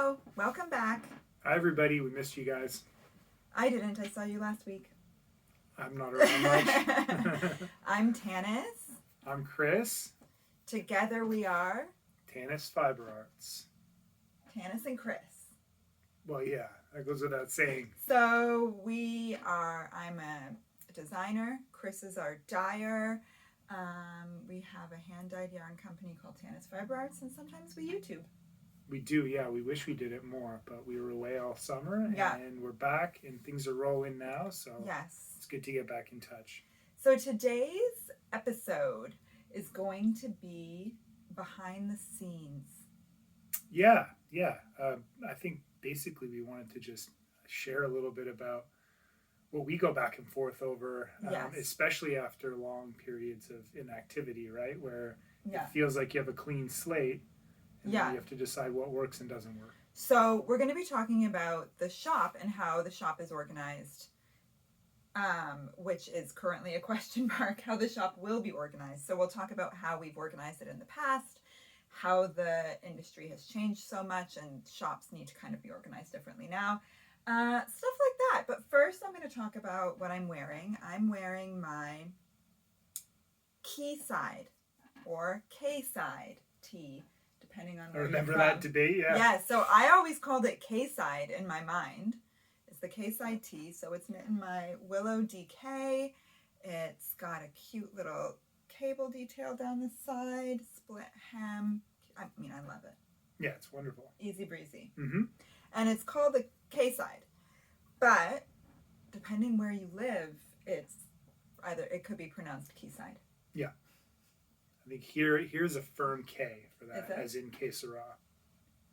Hello, welcome back. Hi everybody, we missed you guys. I didn't, I saw you last week. I'm not around much. I'm Tanis. I'm Chris. Together we are Tanis Fiber Arts. Tanis and Chris. Well, yeah, that goes without saying. So I'm a designer, Chris is our dyer. We have a hand-dyed yarn company called Tanis Fiber Arts, and sometimes we YouTube. We do, yeah. We wish we did it more, but we were away all summer, and we're back, and things are rolling now, so yes, it's good to get back in touch. So today's episode is going to be behind the scenes. Yeah. I think basically we wanted to just share a little bit about what we go back and forth over, especially after long periods of inactivity, right? Where it feels like you have a clean slate. And then you have to decide what works and doesn't work. So we're going to be talking about the shop and how the shop is organized, which is currently a question mark, how the shop will be organized. So we'll talk about how we've organized it in the past, how the industry has changed so much and shops need to kind of be organized differently now, stuff like that. But first I'm going to talk about what I'm wearing. I'm wearing my Quayside or K-side tee. Depending on where remember you're that debate, Yeah, so I always called it K-side in my mind. It's the K-side tee, so it's knit in my Willow DK. It's got a cute little cable detail down the side, split hem. I mean, I love it. Yeah, it's wonderful. Easy breezy. Mm-hmm. And it's called the K-side. But depending where you live, it could be pronounced Quayside. Yeah. I think here's a firm K for that, as in que sera,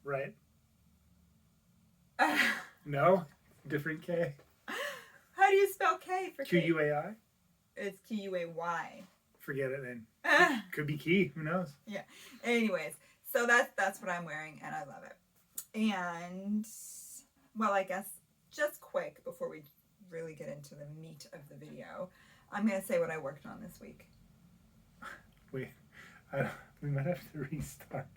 right? No? Different K? How do you spell K for K? Q-U-A-I? It's Q-U-A-Y. Forget it then. Could be key, who knows? Yeah. Anyways, so that's what I'm wearing, and I love it. And, well, I guess just quick before we really get into the meat of the video, I'm going to say what I worked on this week. Wait. We might have to restart.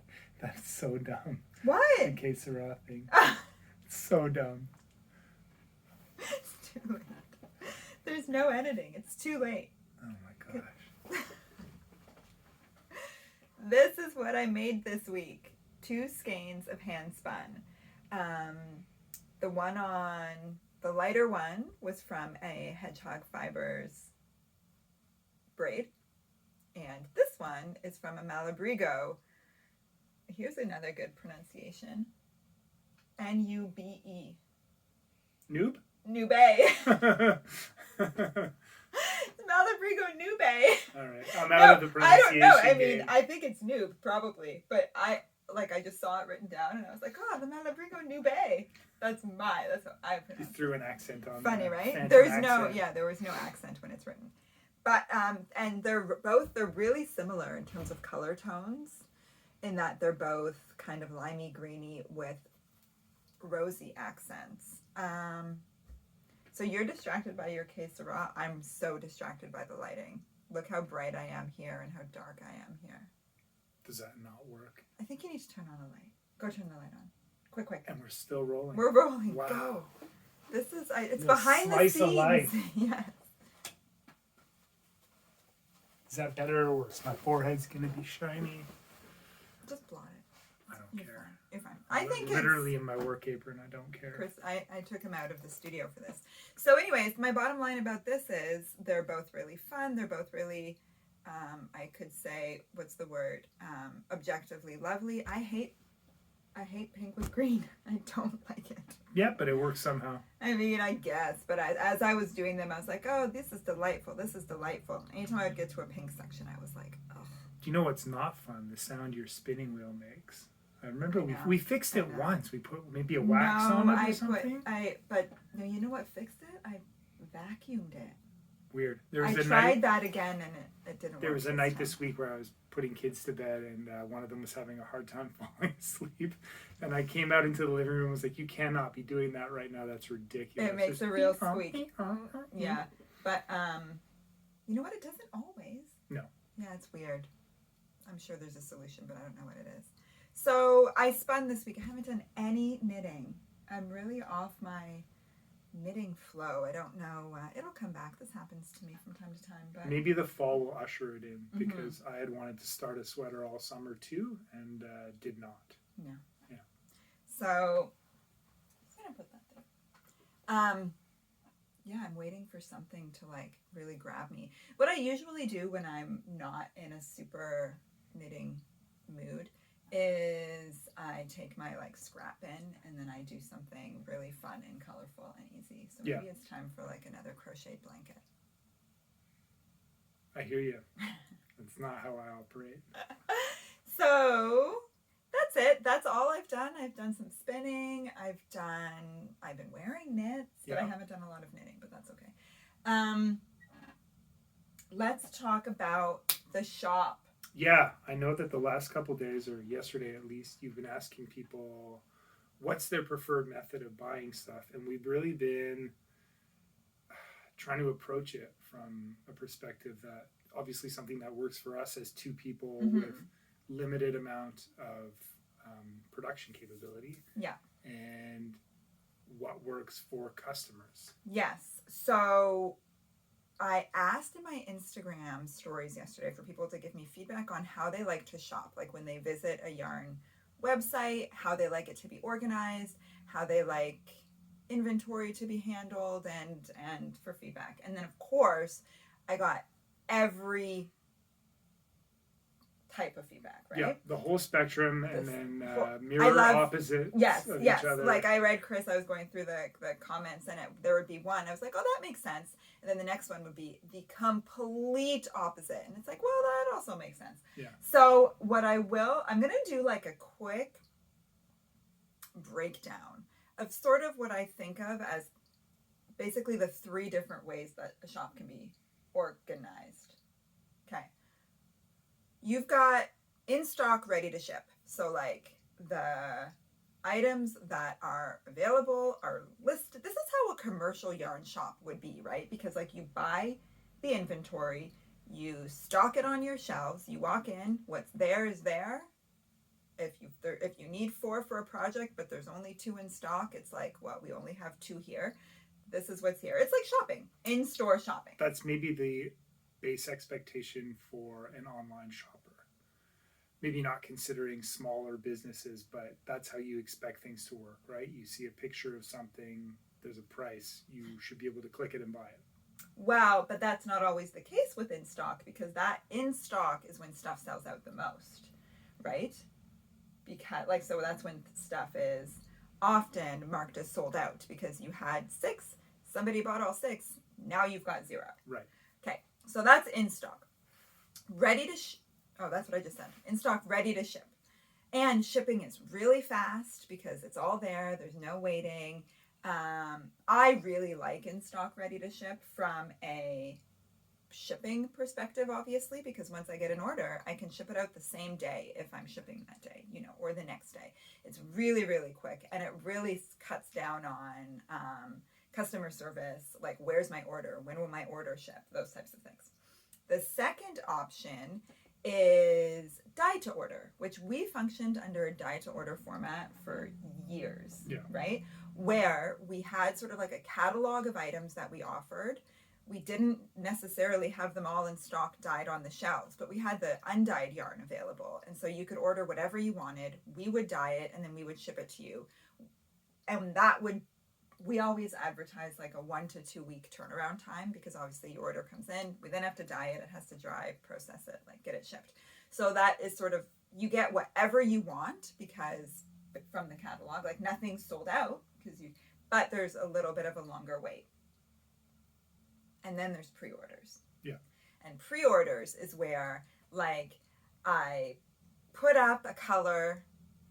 That's so dumb. What? The que sera thing. It's so dumb. It's too late. There's no editing. It's too late. Oh my gosh. This is what I made this week. 2 skeins of hand spun. The lighter one was from a Hedgehog Fibers braid. And this one is from a Malabrigo. Here's another good pronunciation. N-U-B-E. Noob? Nube. Malabrigo Nube. All right. I'm out of the pronunciation. I don't know. I mean, I think it's noob, probably. But I just saw it written down and I was like, oh, the Malabrigo Nube. That's what I pronounced. You threw an accent on Funny, there. right? There was no accent when it's written. But, and they're really similar in terms of color tones, in that they're both kind of limey greeny with rosy accents. So you're distracted by your que sera. I'm so distracted by the lighting. Look how bright I am here and how dark I am here. Does that not work? I think you need to turn on a light. Go turn the light on. Quick. And we're still rolling. We're rolling. Wow. Go. This is, it's behind the scenes. Slice of life. Yes. Is that better or worse? My forehead's going to be shiny. Just blot it. I don't care. You're fine. I'm literally in my work apron. I don't care. Chris, I took him out of the studio for this. So anyways, my bottom line about this is they're both really fun. They're both really, I could say, what's the word? Objectively lovely. I hate pink with green. I don't like it. Yeah, but it works somehow. I mean, I guess. But as I was doing them, I was like, oh, this is delightful. This is delightful. Anytime I'd get to a pink section, I was like, oh. Do you know what's not fun? The sound your spinning wheel makes. I remember we fixed it once. We put maybe a wax on it or something. But no, you know what fixed it? I vacuumed it. Weird. I tried that again and it didn't work. There was a night this week where I was putting kids to bed and one of them was having a hard time falling asleep. And I came out into the living room and was like, you cannot be doing that right now. That's ridiculous. It makes a real squeak. Yeah. But you know what? It doesn't always. No. Yeah, it's weird. I'm sure there's a solution, but I don't know what it is. So I spun this week. I haven't done any knitting. I'm really off my knitting flow. I don't know. It'll come back. This happens to me from time to time. But maybe the fall will usher it in, because I had wanted to start a sweater all summer too, and did not. No. Yeah. So I'm gonna put that there. Yeah, I'm waiting for something to like really grab me. What I usually do when I'm not in a super knitting mood is I take my like scrap in, and then I do something really fun and colorful and easy. So maybe it's time for like another crochet blanket. I hear you. That's not how I operate. So that's it. That's all I've done. I've done some spinning. I've been wearing knits, but I haven't done a lot of knitting, but that's okay. Let's talk about the shop. Yeah, I know that the last couple days, or yesterday at least, you've been asking people what's their preferred method of buying stuff, and we've really been trying to approach it from a perspective that obviously something that works for us as two people with limited amount of production capability. Yeah. And what works for customers. Yes. So I asked in my Instagram stories yesterday for people to give me feedback on how they like to shop, like when they visit a yarn website, how they like it to be organized, how they like inventory to be handled, and for feedback. And then of course I got every type of feedback, right? Yeah, the whole spectrum, and then opposites of each other. Like I read Chris, I was going through the comments, and there would be one, I was like, oh, that makes sense. And then the next one would be the complete opposite. And it's like, well, that also makes sense. Yeah. So what I'm going to do like a quick breakdown of sort of what I think of as basically the 3 different ways that a shop can be organized. Okay. You've got in stock, ready to ship. So like the items that are available are listed. This is how a commercial yarn shop would be, right? Because like you buy the inventory, you stock it on your shelves, you walk in, what's there is there. If you need 4 for a project, but there's only 2 in stock, it's like, well, we only have 2 here. This is what's here. It's like shopping, in-store shopping. That's maybe the base expectation for an online shopper. Maybe not considering smaller businesses, but that's how you expect things to work, right? You see a picture of something, there's a price, you should be able to click it and buy it. Wow, but that's not always the case with in stock, because that in stock is when stuff sells out the most, right? Because like, so that's when stuff is often marked as sold out, because you had 6, somebody bought all 6, now you've got 0. Right. Okay, so that's in stock. Ready to that's what I just said. In stock, ready to ship. And shipping is really fast because it's all there. There's no waiting. I really like in stock, ready to ship from a shipping perspective, obviously, because once I get an order, I can ship it out the same day if I'm shipping that day, or the next day. It's really, really quick, and it really cuts down on customer service, like where's my order, when will my order ship, those types of things. The second option is die to order, which we functioned under a die to order format for years, right? Where we had sort of like a catalog of items that we offered. We didn't necessarily have them all in stock dyed on the shelves, but we had the undyed yarn available. And so you could order whatever you wanted. We would dye it, and then we would ship it to you. And we always advertise like a 1 to 2 week turnaround time, because obviously your order comes in, we then have to dye it, it has to dry, process it, like get it shipped. So that is sort of, you get whatever you want, because from the catalog, like nothing's sold out, but there's a little bit of a longer wait. And then there's pre-orders. Yeah. And pre-orders is where like I put up a color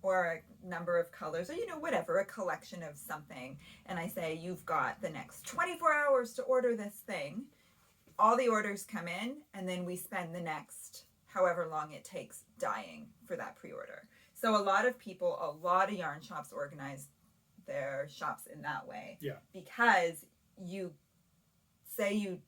or a number of colors, or whatever, a collection of something, and I say, you've got the next 24 hours to order this thing. All the orders come in, and then we spend the next however long it takes dyeing for that pre-order. So a lot of yarn shops organize their shops in that way. Yeah. Because you say you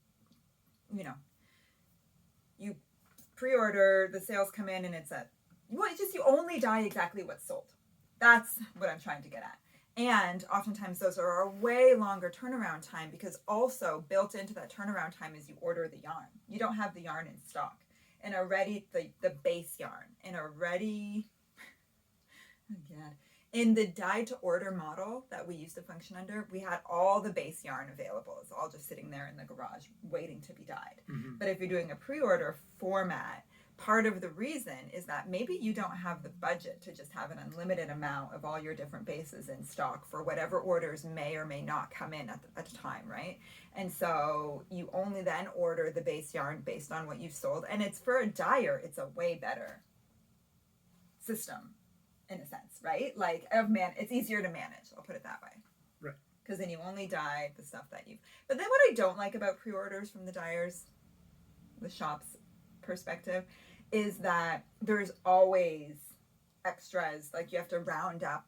pre-order, the sales come in, and it's at Well, it's just you only dye exactly what's sold. That's what I'm trying to get at. And oftentimes those are a way longer turnaround time because also built into that turnaround time is you order the yarn. You don't have the yarn in stock. And already the base yarn and already again in the dye to order model that we used to function under, we had all the base yarn available. It's all just sitting there in the garage waiting to be dyed. Mm-hmm. But if you're doing a pre-order format, part of the reason is that maybe you don't have the budget to just have an unlimited amount of all your different bases in stock for whatever orders may or may not come in at a time, right? And so you only then order the base yarn based on what you've sold. And it's for a dyer, it's a way better system in a sense, right? Like it's easier to manage, I'll put it that way. Right. Because then you only dye the stuff that you've... But then what I don't like about pre-orders from the dyers, the shop's perspective, is that there's always extras. Like you have to round up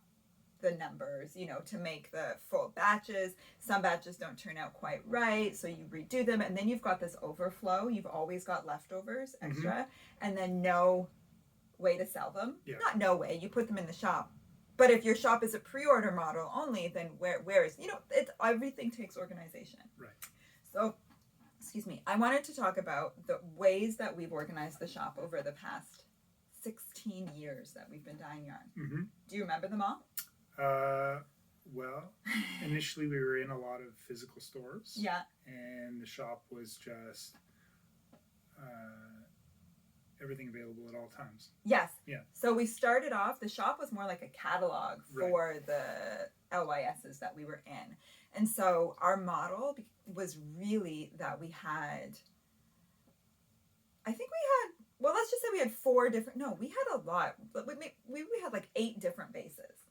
the numbers, to make the full batches. Some batches don't turn out quite right, so you redo them, and then you've got this overflow. You've always got leftovers extra, mm-hmm. and then no way to sell them. Yeah. Not no way, you put them in the shop. But if your shop is a pre-order model only, then where is, it's everything takes organization. Right. So, excuse me, I wanted to talk about the ways that we've organized the shop over the past 16 years that we've been dyeing yarn. Mm-hmm. Do you remember them all? Well, initially we were in a lot of physical stores. Yeah. And the shop was just everything available at all times. Yes. Yeah. So we started off, the shop was more like a catalog for the LYSs that we were in. And so our model was really that we had, let's just say we had we had a lot. We had like 8 different bases.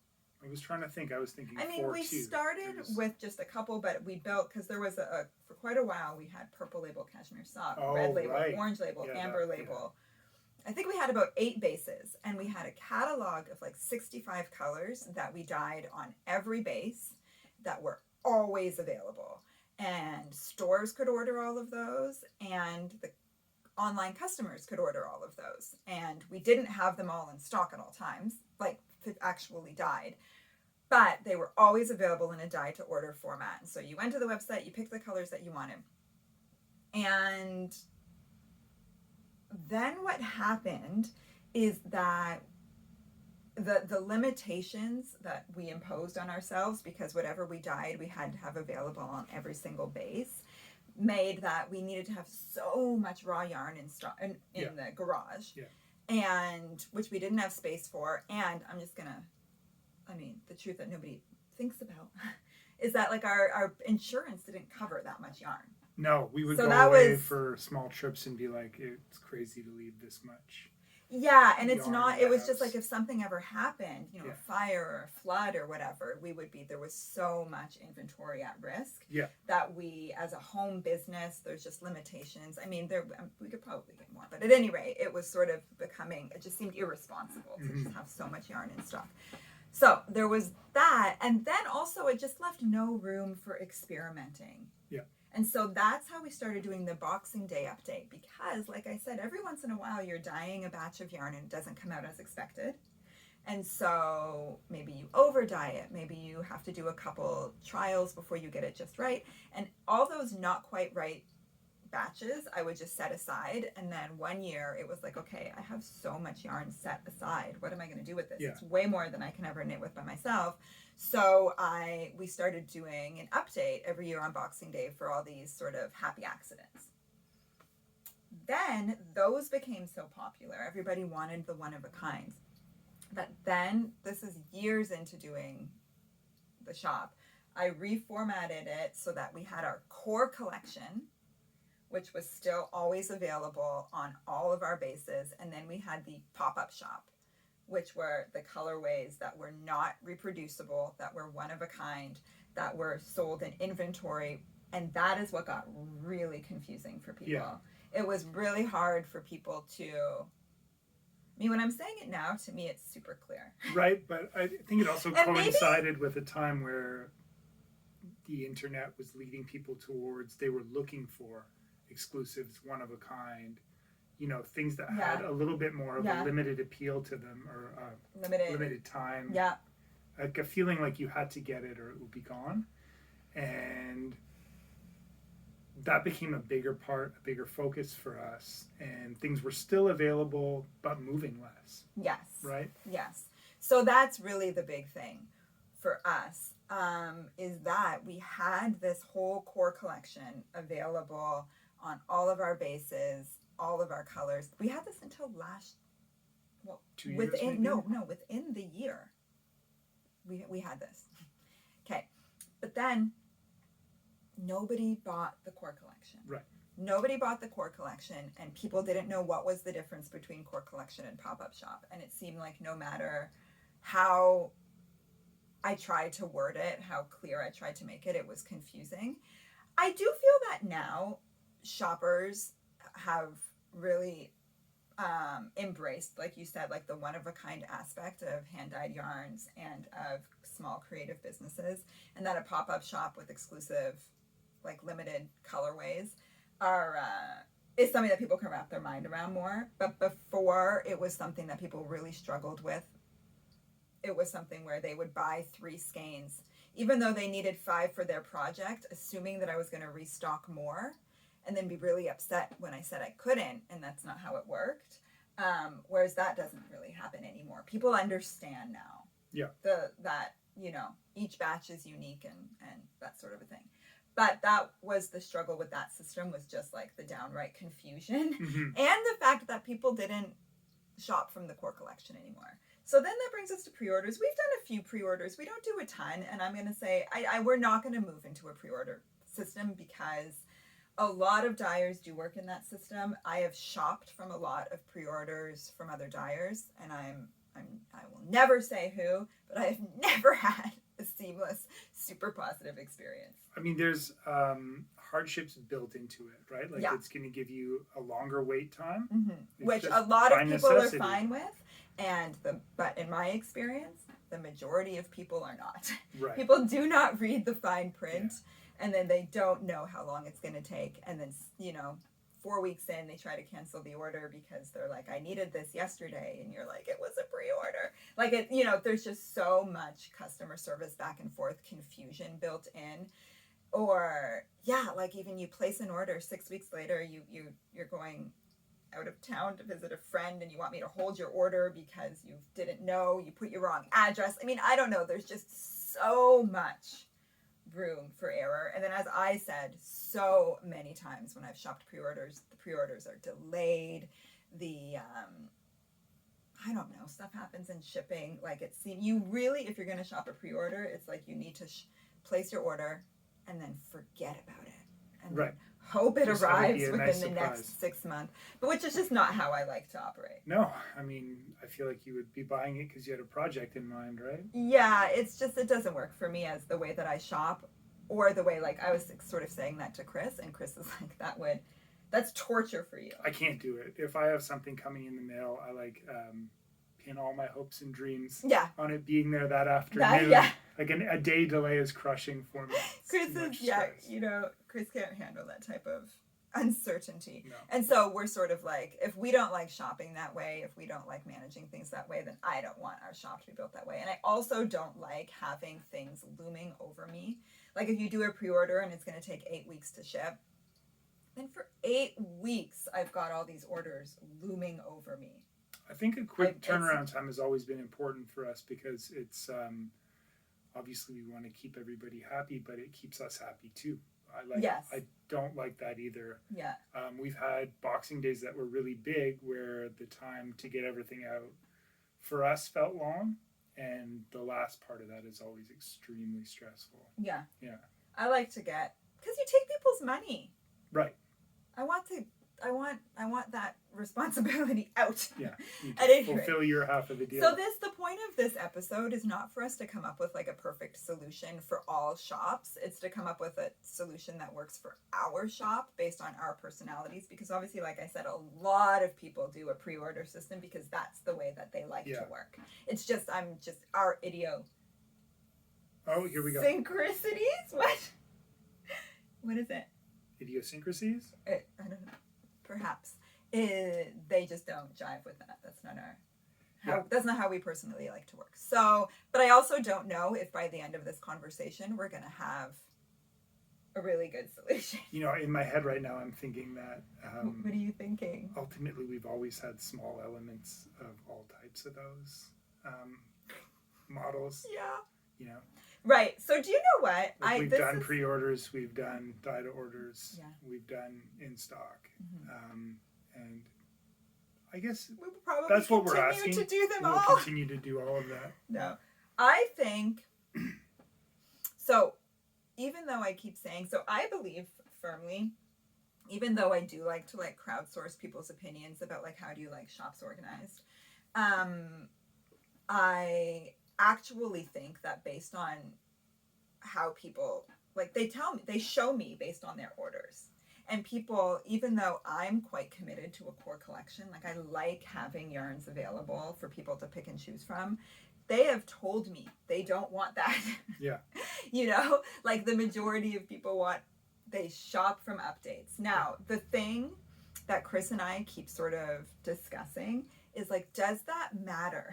I was trying to think. I was thinking. We started with just a couple, but we built because there was for quite a while we had purple label cashmere sock, red label, orange label, amber label. Yeah. I think we had about 8 bases, and we had a catalog of like 65 colors that we dyed on every base that were always available, and stores could order all of those, and the online customers could order all of those, and we didn't have them all in stock at all times, like actually dyed, but they were always available in a dye to order format. And so you went to the website, you picked the colors that you wanted, and then what happened is that the limitations that we imposed on ourselves, because whatever we dyed we had to have available on every single base, made that we needed to have so much raw yarn in stock in the garage. Yeah. And which we didn't have space for. And I'm just gonna, the truth that nobody thinks about is that like our insurance didn't cover that much yarn. No, we would go away for small trips and be like, it's crazy to leave this much. Yeah, and it's not, it was just like if something ever happened, a fire or a flood or whatever, there was so much inventory at risk that we, as a home business, there's just limitations. We could probably get more, but at any rate, it was sort of it just seemed irresponsible to just have so much yarn in stock. So there was that, and then also it just left no room for experimenting. Yeah. And so that's how we started doing the Boxing Day update, because like I said, every once in a while you're dyeing a batch of yarn and it doesn't come out as expected. And so maybe you over dye it, maybe you have to do a couple trials before you get it just right. And all those not quite right batches I would just set aside, and then one year it was like, okay, I have so much yarn set aside, what am I going to do with this? It's way more than I can ever knit with by myself. So we started doing an update every year on Boxing Day for all these sort of happy accidents. Then those became so popular, everybody wanted the one of a kind, that then, this is years into doing the shop, I reformatted it so that we had our core collection, which was still always available on all of our bases, and then we had the pop-up shop, which were the colorways that were not reproducible, that were one of a kind, that were sold in inventory, and that is what got really confusing for people. Yeah. It was really hard for people to... when I'm saying it now, to me it's super clear. Right, but I think it also coincided with a time where the internet was leading people towards, they were looking for exclusives, one of a kind, things that had a little bit more of a limited appeal to them, or limited time. Yeah. Like a feeling like you had to get it or it would be gone. And that became a bigger focus for us. And things were still available, but moving less. Yes. Right? Yes. So that's really the big thing for us, is that we had this whole core collection available on all of our bases, all of our colors. We had this until 2 years maybe? Within the year. We had this. Okay. But then nobody bought the core collection. Right. Nobody bought the core collection, and people didn't know what was the difference between core collection and pop-up shop. And it seemed like no matter how I tried to word it, how clear I tried to make it, it was confusing. I do feel that now shoppers have really embraced, like you said, like the one-of-a-kind aspect of hand-dyed yarns and of small creative businesses, and that a pop-up shop with exclusive, like limited colorways is something that people can wrap their mind around more. But before, it was something that people really struggled with. It was something where they would buy 3 skeins, even though they needed 5 for their project, assuming that I was going to restock more, and then be really upset when I said I couldn't, and that's not how it worked. Whereas that doesn't really happen anymore. People understand now. Yeah. That each batch is unique and that sort of a thing. But that was the struggle with that system, was just like the downright confusion and the fact that people didn't shop from the core collection anymore. So then that brings us to pre-orders. We've done a few pre-orders. We don't do a ton, and I'm going to say we're not going to move into a pre-order system because a lot of dyers do work in that system. I have shopped from a lot of pre-orders from other dyers, and I will never say who, but I have never had a seamless, super positive experience. I mean, there's hardships built into it, right? Like it's going to give you a longer wait time, which a lot of people necessity. are fine with, but in my experience, the majority of people are not. Right. People do not read the fine print, and then they don't know how long it's going to take, and then 4 weeks in, they try to cancel the order because they're like, I needed this yesterday. And you're like, it was a pre-order. Like, there's just so much customer service back and forth confusion built in. Or, like even you place an order 6 weeks later, you're going out of town to visit a friend and you want me to hold your order because you didn't know, you put your wrong address. I mean, I don't know. There's just so much room for error. And then, as I said so many times when I've shopped pre-orders, the pre-orders are delayed. I don't know, stuff happens in shipping. Like, you really, if you're going to shop a pre-order, it's like you need to place your order and then forget about it. And right. Hope it just arrives within the surprise. next 6 months. But which is just not how I like to operate. No, I mean, I feel like you would be buying it because you had a project in mind, right? Yeah, it's just, it doesn't work for me as the way that I shop, or the way, like, I was sort of saying that to Chris, and Chris is like, that's torture for you. I can't do it. If I have something coming in the mail, I pin all my hopes and dreams on it being there that afternoon. Like a day delay is crushing for me. Chris Chris can't handle that type of uncertainty. No. And so we're sort of like, if we don't like shopping that way, if we don't like managing things that way, then I don't want our shop to be built that way. And I also don't like having things looming over me. Like, if you do a pre-order and it's going to take 8 weeks to ship, then for 8 weeks, I've got all these orders looming over me. I think a quick turnaround time has always been important for us because it's obviously we want to keep everybody happy, but it keeps us happy too. I don't like that either. Yeah. We've had Boxing Days that were really big where the time to get everything out for us felt long, and the last part of that is always extremely stressful. Yeah. Yeah. I like to because you take people's money. Right. I want that responsibility out. Yeah. You At any rate. fulfill your half of the deal. So the point of this episode is not for us to come up with like a perfect solution for all shops. It's to come up with a solution that works for our shop based on our personalities. Because obviously, like I said, a lot of people do a pre-order system because that's the way that they like to work. It's just, our Oh, here we go. Synchronicities? What is it? Idiosyncrasies? I don't know. Perhaps. they just don't jive with that. That's not Yeah. that's not how we personally like to work. So, but I also don't know if by the end of this conversation we're gonna have a really good solution. You know, in my head right now, I'm thinking that What are you thinking? ultimately we've always had small elements of all types of those models. Yeah. You know, Right. So do you know what? like we've done pre-orders, we've done dyed orders, Yeah. we've done in stock, Mm-hmm. and I guess We will probably that's what we're continue asking. to do them We'll all. continue to do all of that. No, I think so. Even though I keep saying so, I believe firmly. Even though I do like to like crowdsource people's opinions about like how do you like shops organized, I actually think that based on how people like they show me based on their orders. And people, even though I'm quite committed to a core collection, like I like having yarns available for people to pick and choose from, they have told me they don't want that. Yeah. You know, like the majority of people they shop from updates. Now, the thing that Chris and I keep sort of discussing is like, does that matter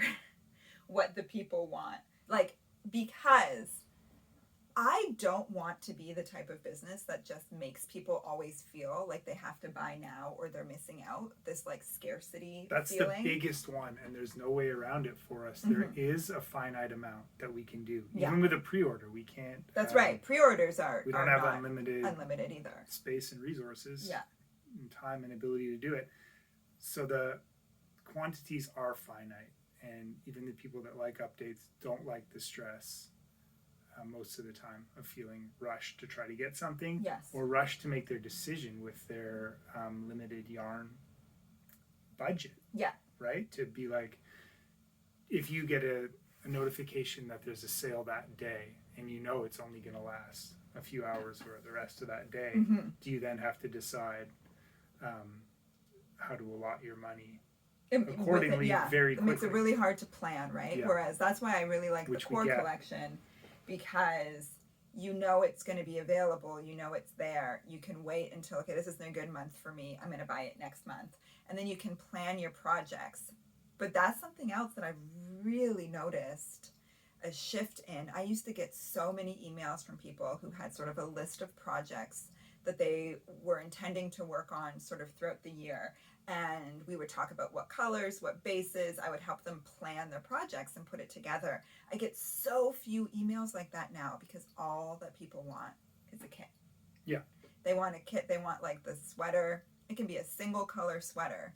what the people want? Like, because I don't want to be the type of business that just makes people always feel like they have to buy now or they're missing out. This like scarcity That's feeling. the biggest one, and there's no way around it for us. Mm-hmm. There is a finite amount that we can do. Yeah. Even with a pre-order, we can't. That's right. Pre-orders we don't have unlimited either. space and resources. Yeah. And time and ability to do it. So the quantities are finite, and even the people that like updates don't like the stress most of the time of feeling rushed to try to get something. Yes. Or rushed to make their decision with their limited yarn budget. Yeah. Right? To be like, if you get a notification that there's a sale that day and you know it's only going to last a few hours or the rest of that day, Mm-hmm. do you then have to decide how to allot your money accordingly very quickly? It makes it really hard to plan, right? Yeah. Whereas that's why I really like the core collection, because you know it's going to be available, you know it's there. You can wait until, okay, this isn't a good month for me, I'm going to buy it next month. And then you can plan your projects. But that's something else that I've really noticed a shift in. I used to get so many emails from people who had sort of a list of projects that they were intending to work on sort of throughout the year. And we would talk about what colors, what bases. I would help them plan their projects and put it together. I get so few emails like that now because all that people want is a kit. Yeah. They want a kit. They want like the sweater. It can be a single color sweater.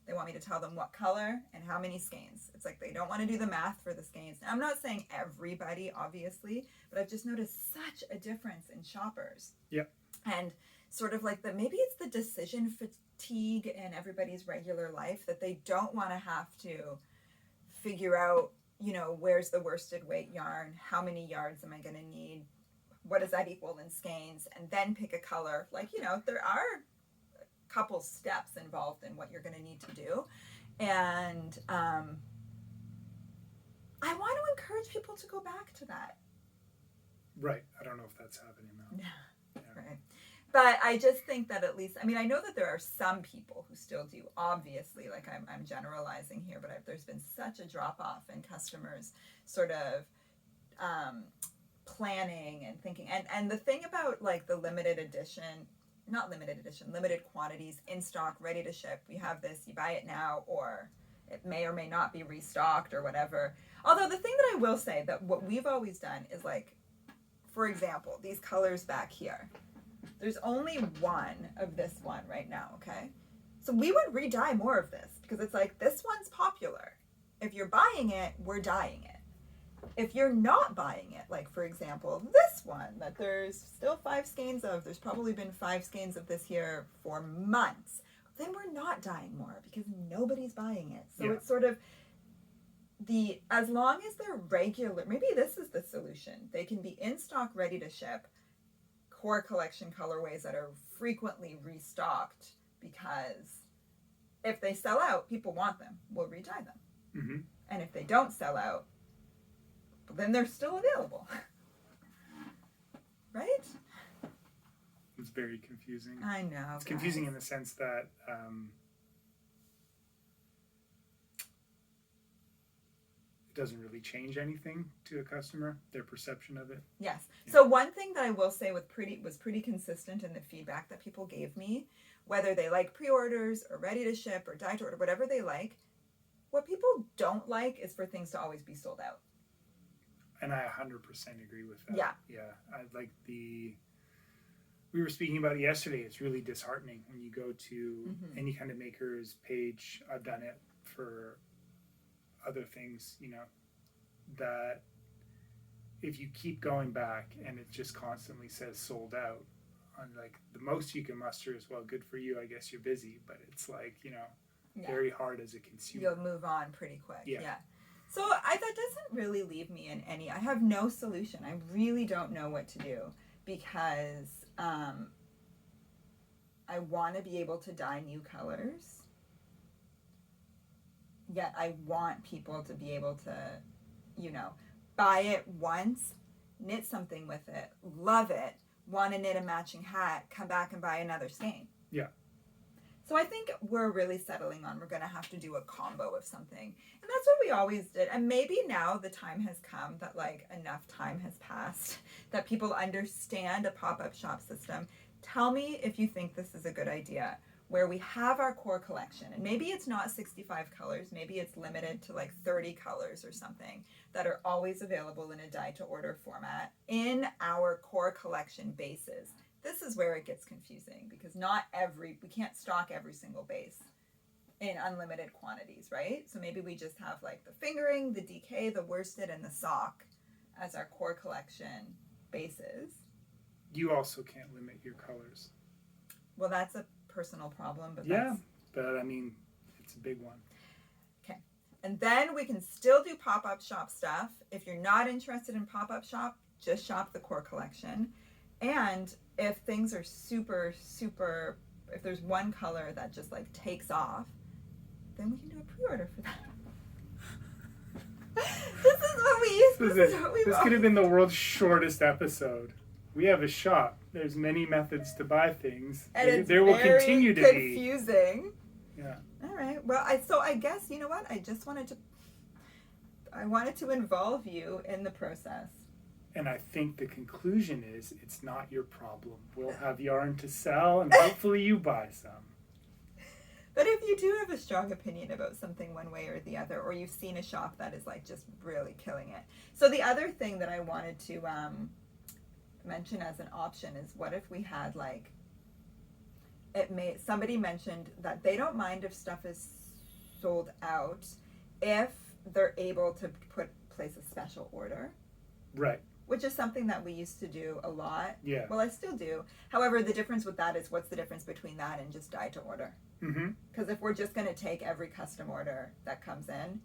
They want me to tell them what color and how many skeins. It's like they don't want to do the math for the skeins. Now, I'm not saying everybody, obviously, but I've just noticed such a difference in shoppers. Yep. And sort of like maybe it's the decision fatigue in everybody's regular life that they don't want to have to figure out, you know, where's the worsted weight yarn, how many yards am I going to need, what does that equal in skeins, and then pick a color. Like, you know, there are a couple steps involved in what you're going to need to do. And I want to encourage people to go back to that. Right. I don't know if that's happening now. Yeah. Right. But I just think that at least, I mean, I know that there are some people who still do, obviously, like I'm generalizing here, but there's been such a drop off in customers sort of planning and thinking. And the thing about like the limited quantities in stock, ready to ship, we have this, you buy it now, or it may or may not be restocked or whatever. Although the thing that I will say that what we've always done is like, for example, these colors back here. There's only one of this one right now, okay? So we would re-dye more of this because it's like, this one's popular. If you're buying it, we're dyeing it. If you're not buying it, like for example, this one that there's still 5 skeins of, there's probably been 5 skeins of this here for months, then we're not dyeing more because nobody's buying it. So it's sort of as long as they're regular, maybe this is the solution. They can be in stock, ready to ship, core collection colorways that are frequently restocked, because if they sell out, people want them, we'll re-dye them. Mm-hmm. And if they don't sell out, then they're still available. Right? It's very confusing. I know. It's confusing in the sense that doesn't really change anything to a customer, their perception of it. Yes. Yeah. So one thing that I will say was pretty consistent in the feedback that people gave me, whether they like pre-orders or ready to ship or dye to order, whatever they like, what people don't like is for things to always be sold out. And I 100% agree with that. Yeah. Yeah. I like we were speaking about it yesterday. It's really disheartening when you go to any kind of maker's page. I've done it for other things, you know, that if you keep going back and it just constantly says sold out, on like the most you can muster is, well, good for you, I guess you're busy, but it's like, you know, very hard as a consumer. You'll move on pretty quick. Yeah. So that doesn't really leave me in any, I have no solution. I really don't know what to do, because I want to be able to dye new colors, yet I want people to be able to, you know, buy it once, knit something with it, love it, want to knit a matching hat, come back and buy another skein. Yeah. So I think we're really settling on we're going to have to do a combo of something. And that's what we always did. And maybe now the time has come that like enough time has passed that people understand a pop-up shop system. Tell me if you think this is a good idea, where we have our core collection. And maybe it's not 65 colors. Maybe it's limited to like 30 colors or something that are always available in a dye-to-order format in our core collection bases. This is where it gets confusing, because we can't stock every single base in unlimited quantities, right? So maybe we just have like the fingering, the DK, the worsted, and the sock as our core collection bases. You also can't limit your colors. Well, that's a personal problem, but but I mean, it's a big one. Okay. And then we can still do pop-up shop stuff. If you're not interested in pop-up shop, just shop the core collection. And if things are super, if there's one color that just like takes off, then we can do a pre-order for that. This could have been the world's shortest episode. We have a shop. There's many methods to buy things. And there will continue to be confusing. Yeah. All right. Well, I guess, you know what? I wanted to involve you in the process. And I think the conclusion is it's not your problem. We'll have yarn to sell, and hopefully you buy some. But if you do have a strong opinion about something one way or the other, or you've seen a shop that is like just really killing it. So the other thing that I wanted to mention as an option is, what if we had like, somebody mentioned that they don't mind if stuff is sold out if they're able to place a special order. Right. Which is something that we used to do a lot. Yeah. Well, I still do. However, the difference with that is, what's the difference between that and just dye to order? Because if we're just going to take every custom order that comes in,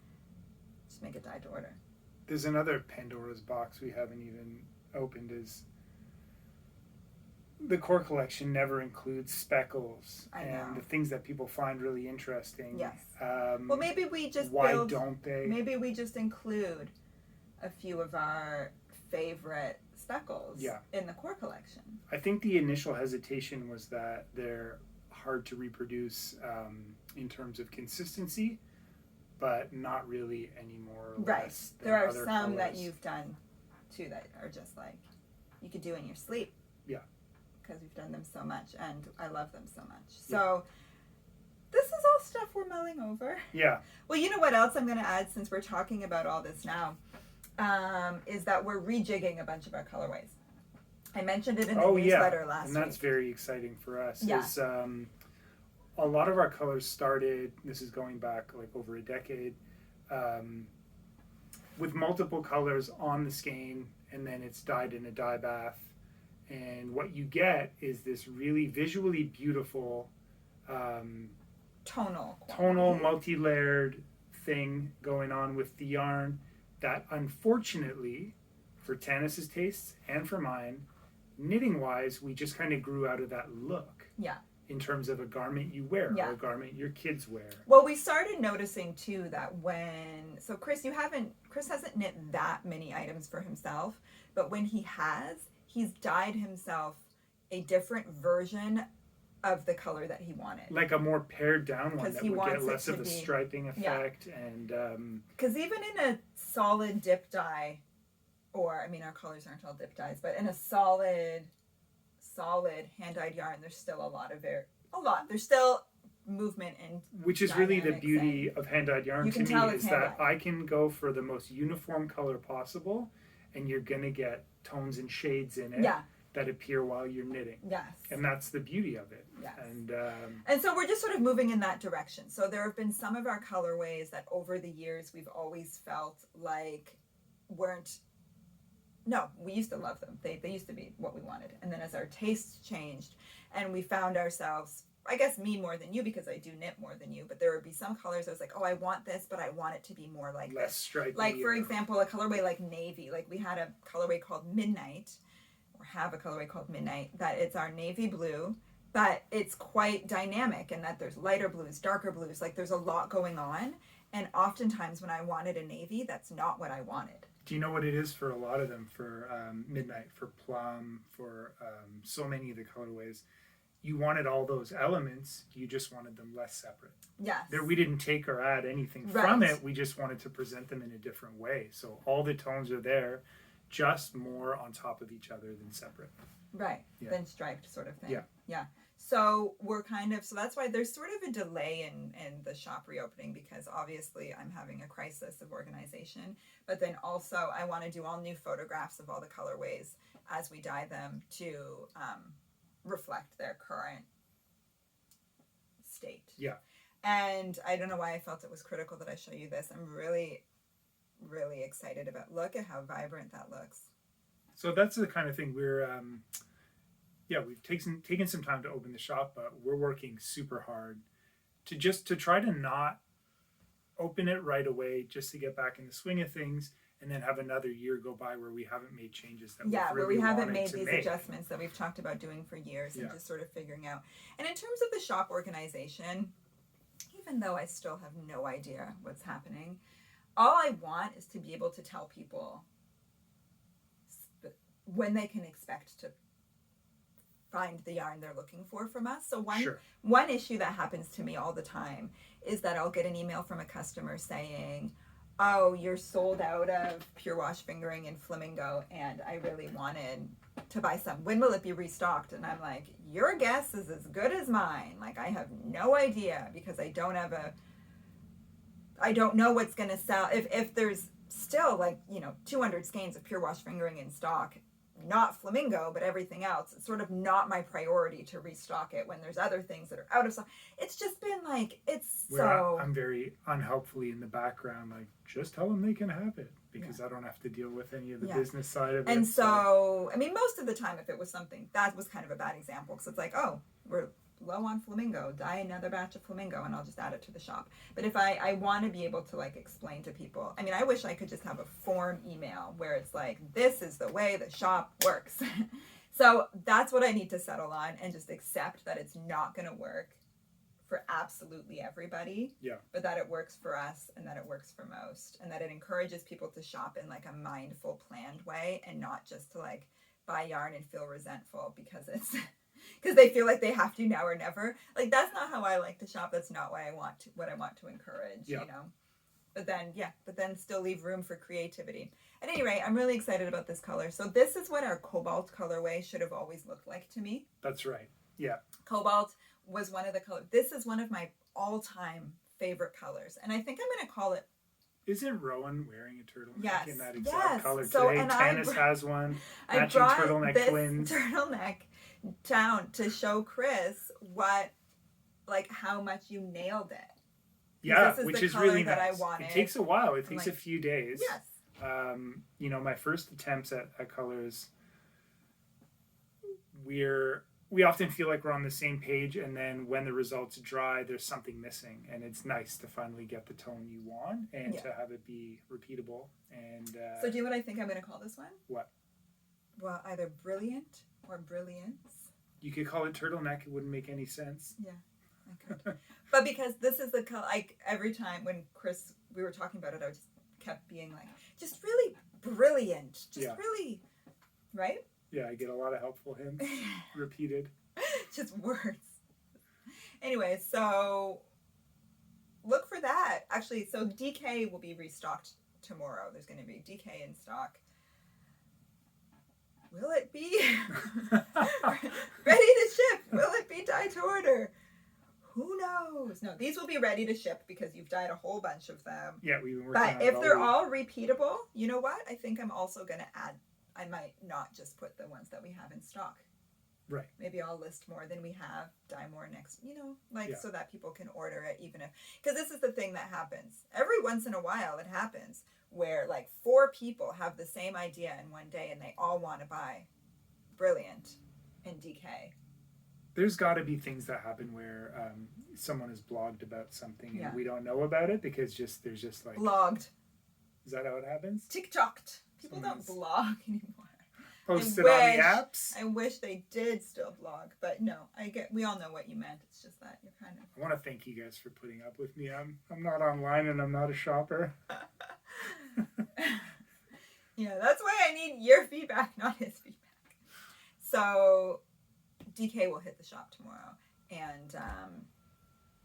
just make it dye to order. There's another Pandora's box we haven't even opened, is the core collection never includes speckles and the things that people find really interesting. Yes. Well, maybe we just don't they? Maybe we just include a few of our favorite speckles in the core collection. I think the initial hesitation was that they're hard to reproduce in terms of consistency, but not really any more or less than there are other some colors that you've done too that are just like you could do in your sleep. Yeah. Because we've done them so much, and I love them so much. So this is all stuff we're mulling over. Yeah. Well, you know what else I'm going to add, since we're talking about all this now, is that we're rejigging a bunch of our colorways. I mentioned it in the newsletter last week. And that's very exciting for us. Yeah. Is, a lot of our colors started, this is going back like over a decade, with multiple colors on the skein, and then it's dyed in a dye bath. And what you get is this really visually beautiful tonal, multi-layered thing going on with the yarn that, unfortunately, for Tanis's tastes and for mine, knitting-wise, we just kind of grew out of that look. Yeah. In terms of a garment you wear or a garment your kids wear. Well, we started noticing too that Chris hasn't knit that many items for himself, but when he has, he's dyed himself a different version of the color that he wanted. Like a more pared down one that would get less of the striping effect. And because even in a solid dip dye, or I mean our colors aren't all dip dyes, but in a solid hand-dyed yarn, there's still there's still movement and which is really the beauty of hand-dyed yarn you to can me, tell is it's that hand-dyed. I can go for the most uniform color possible, and you're gonna get tones and shades in it Yeah. that appear while you're knitting. Yes. And that's the beauty of it. Yes. And so we're just sort of moving in that direction. So there have been some of our colorways that over the years we've always felt like weren't. No, we used to love them. They used to be what we wanted. And then as our tastes changed and we found ourselves, I guess me more than you because I do knit more than you, but there would be some colors I was like, oh, I want this, but I want it to be more like less this. stripy. Like, for example, a colorway like navy. Like we had a colorway called Midnight, or have a colorway called Midnight, that it's our navy blue, but it's quite dynamic in that there's lighter blues, darker blues, like there's a lot going on. And oftentimes when I wanted a navy, that's not what I wanted. Do you know what it is for a lot of them? For Midnight, for Plum, for so many of the colorways, you wanted all those elements, you just wanted them less separate. Yes. There, we didn't take or add anything from it, we just wanted to present them in a different way. So all the tones are there, just more on top of each other than separate. Right, Yeah. than striped sort of thing. Yeah. Yeah. So we're so that's why there's sort of a delay in the shop reopening, because obviously I'm having a crisis of organization, but then also I want to do all new photographs of all the colorways as we dye them to reflect their current state. Yeah. And I don't know why I felt it was critical that I show you this. I'm really, really excited about, look at how vibrant that looks. So that's the kind of thing we're we've taken some time to open the shop, but we're working super hard to try to not open it right away, just to get back in the swing of things, and then have another year go by where we haven't made changes that where we we haven't wanted made to these make. adjustments that we've talked about doing for years, and Yeah. just sort of figuring out. And in terms of the shop organization, even though I still have no idea what's happening, all I want is to be able to tell people when they can expect to find the yarn they're looking for from us. So one issue that happens to me all the time is that I'll get an email from a customer saying, oh, you're sold out of pure wash fingering and flamingo, and I really wanted to buy some. When will it be restocked? And I'm like, your guess is as good as mine. Like, I have no idea, because I don't know what's going to sell. If there's still 200 skeins of pure wash fingering in stock, not flamingo, but everything else, it's sort of not my priority to restock it when there's other things that are out of stock. It's just been I'm very unhelpfully in the background, like, just tell them they can have it, because I don't have to deal with any of the business side of it. And so, I mean, most of the time, if it was something, that was kind of a bad example, because it's like, oh, we're low on flamingo, dye another batch of flamingo, and I'll just add it to the shop. But if I want to be able to explain to people, I mean, I wish I could just have a form email where it's like, this is the way the shop works. So that's what I need to settle on, and just accept that it's not going to work for absolutely everybody, but that it works for us, and that it works for most, and that it encourages people to shop in a mindful, planned way, and not just to buy yarn and feel resentful because they feel like they have to now or never. That's not how I like to shop. That's not what I want to encourage, you know. But then still leave room for creativity. At any rate, I'm really excited about this color. So this is what our cobalt colorway should have always looked like to me. That's right. Yeah. Cobalt was one of the colors. This is one of my all-time favorite colors, and I think I'm going to call it. Isn't Rowan wearing a turtleneck Yes, in that exact color today? So, and Tanis has one. I brought turtleneck this twins. turtleneck down to show Chris how much you nailed it. Yeah, which is really nice. That I wanted. It takes a while. It takes a few days. Yes. My first attempts at colors, we often feel like we're on the same page, and then when the results dry, there's something missing, and it's nice to finally get the tone you want and to have it be repeatable. And so, do you know what I think I'm going to call this one? What? Well, either brilliant or brilliance. You could call it turtleneck. It wouldn't make any sense. Yeah, I could. But because this is the color, every time when we were talking about it, I just kept being just really brilliant, really, right? Yeah, I get a lot of helpful hints repeated. Just words. Anyway, so look for that. Actually, so DK will be restocked tomorrow. There's going to be DK in stock. Will it be ready to ship? Will it be dyed to order? Who knows? No, these will be ready to ship because you've dyed a whole bunch of them. Yeah, we've been working on it. But if they're all repeatable, you know what? I think I'm also going to add, I might not just put the ones that we have in stock. Right. Maybe I'll list more than we have, dye more next, so that people can order it, even if, because this is the thing that happens. Every once in a while it happens where like 4 people have the same idea in one day and they all want to buy Brilliant and DK. There's got to be things that happen where someone has blogged about something and we don't know about it because there's just like... Blogged. Is that how it happens? TikToked. People don't blog anymore. Posted on the apps. I wish they did still blog, but no, we all know what you meant. It's just that you're kind of... I want to thank you guys for putting up with me. I'm not online and I'm not a shopper. Yeah, that's why I need your feedback, not his feedback. So DK will hit the shop tomorrow, and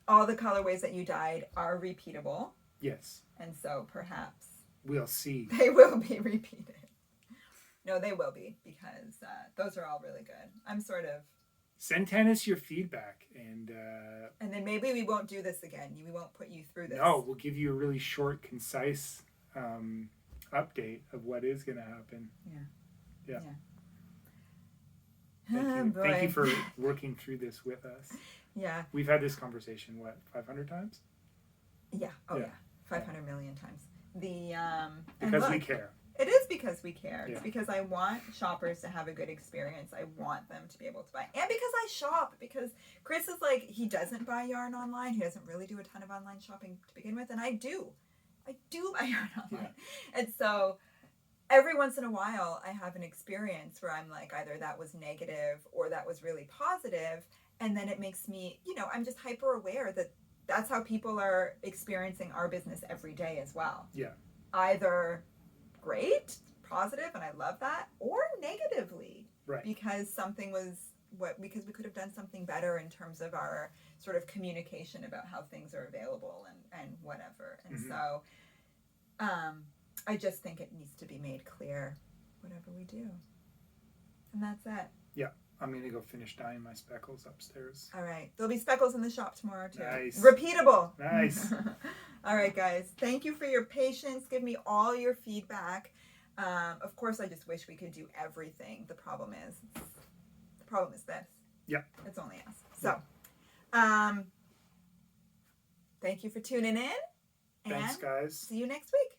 all the colorways that you dyed are repeatable. Yes. And so perhaps we'll see. They will be repeated. No, they will be, because those are all really good. I'm sort of... Send Tennis your feedback, and then maybe we won't do this again. We won't put you through this. No, we'll give you a really short, concise update of what is going to happen. Yeah. Thank you for working through this with us. Yeah. We've had this conversation, 500 times? Yeah. Oh, yeah. 500 million times. Because we care. It is because we care. Yeah. It's because I want shoppers to have a good experience. I want them to be able to buy. And because I shop. Because Chris is like, he doesn't buy yarn online. He doesn't really do a ton of online shopping to begin with. And I do. I do buy yarn online. Yeah. And so every once in a while, I have an experience where I'm like, either that was negative or that was really positive. And then it makes me, I'm just hyper aware that that's how people are experiencing our business every day as well. Yeah. Either great, positive, and I love that, or negatively. Right. Because because we could have done something better in terms of our sort of communication about how things are available and whatever. And so I just think it needs to be made clear whatever we do. And that's it. Yeah. I'm going to go finish dyeing my speckles upstairs. All right. There'll be speckles in the shop tomorrow, too. Nice. Repeatable. Nice. All right, guys. Thank you for your patience. Give me all your feedback. Of course, I just wish we could do everything. The problem is this. Yeah. It's only us. So, thank you for tuning in. Thanks, guys. See you next week.